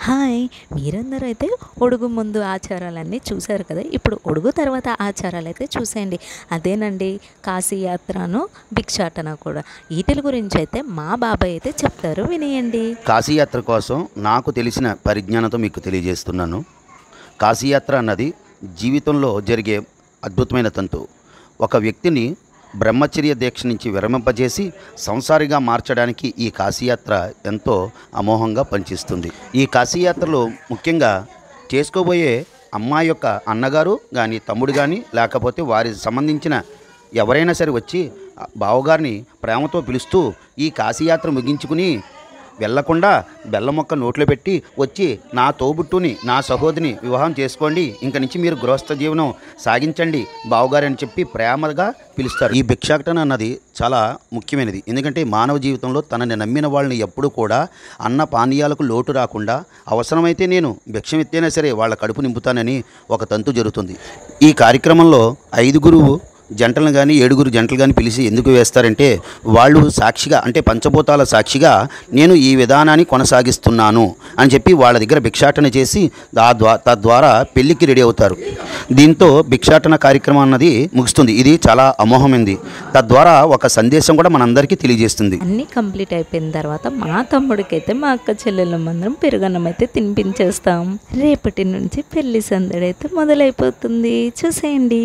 Hi! మీరందరూ అయితే ఒడుగు ముందు ఆచారాలన్నీ చూశారు కదా! ఇప్పుడు ఒడుగు తర్వాత ఆచారాలైతే చూసేయండి. అదేనండి కాశీయాత్రను, భిక్షాటన కూడా. ఈటిల గురించైతే మా బాబాయ్ అయితే చెప్తారు వినేయండి. కాశీయాత్ర కోసం నాకు తెలిసిన పరిజ్ఞానంతో మీకు తెలియజేస్తున్నాను. కాశీయాత్ర అన్నది జీవితంలో జరిగే అద్భుతమైన తంతు. ఒక వ్యక్తిని బ్రహ్మచర్య దీక్ష నుంచి విరమింపజేసి సంసారిగా మార్చడానికి ఈ కాశీయాత్ర ఎంతో అమోఘంగా పనిచేస్తుంది. ఈ కాశీయాత్రలో ముఖ్యంగా చేసుకోబోయే అమ్మాయి యొక్క అన్నగారు కానీ తమ్ముడు కానీ లేకపోతే వారి సంబంధించిన ఎవరైనా సరే వచ్చి బావగారిని ప్రేమతో పిలుస్తూ ఈ కాశీయాత్ర ముగించుకుని వెళ్లకుండా బెల్లం మొక్క నోట్లో పెట్టి వచ్చి నా తోబుట్టుని నా సహోదరిని వివాహం చేసుకోండి, ఇంక నుంచి మీరు గృహస్థ జీవనం సాగించండి బావగారు అని చెప్పి ప్రేమగా పిలుస్తారు. ఈ భిక్షాటన అన్నది చాలా ముఖ్యమైనది. ఎందుకంటే మానవ జీవితంలో తనని నమ్మిన వాళ్ళని ఎప్పుడూ కూడా అన్న పానీయాలకు లోటు రాకుండా అవసరమైతే నేను భిక్షం ఎత్తైనా సరే వాళ్ళ కడుపు నింపుతానని ఒక తంతు జరుగుతుంది. ఈ కార్యక్రమంలో 5 జంటలను కానీ 7 జంటలు కానీ పిలిచి ఎందుకు వేస్తారంటే వాళ్ళు సాక్షిగా అంటే పంచభూతాల సాక్షిగా నేను ఈ విధానాన్ని కొనసాగిస్తున్నాను అని చెప్పి వాళ్ళ దగ్గర భిక్షాటన చేసి తద్వారా పెళ్లికి రెడీ అవుతారు. దీంతో భిక్షాటన కార్యక్రమం అన్నది ముగుస్తుంది. ఇది చాలా అమోఘమైంది. తద్వారా ఒక సందేశం కూడా మనందరికీ తెలియజేస్తుంది. అన్నీ కంప్లీట్ అయిపోయిన తర్వాత మా తమ్ముడికైతే మా అక్క చెల్లెళ్ళ మందరం పెరుగన్నం అయితే తినిపించేస్తాం. రేపటి నుంచి పెళ్లి సందడి అయితే మొదలైపోతుంది. చూసేయండి.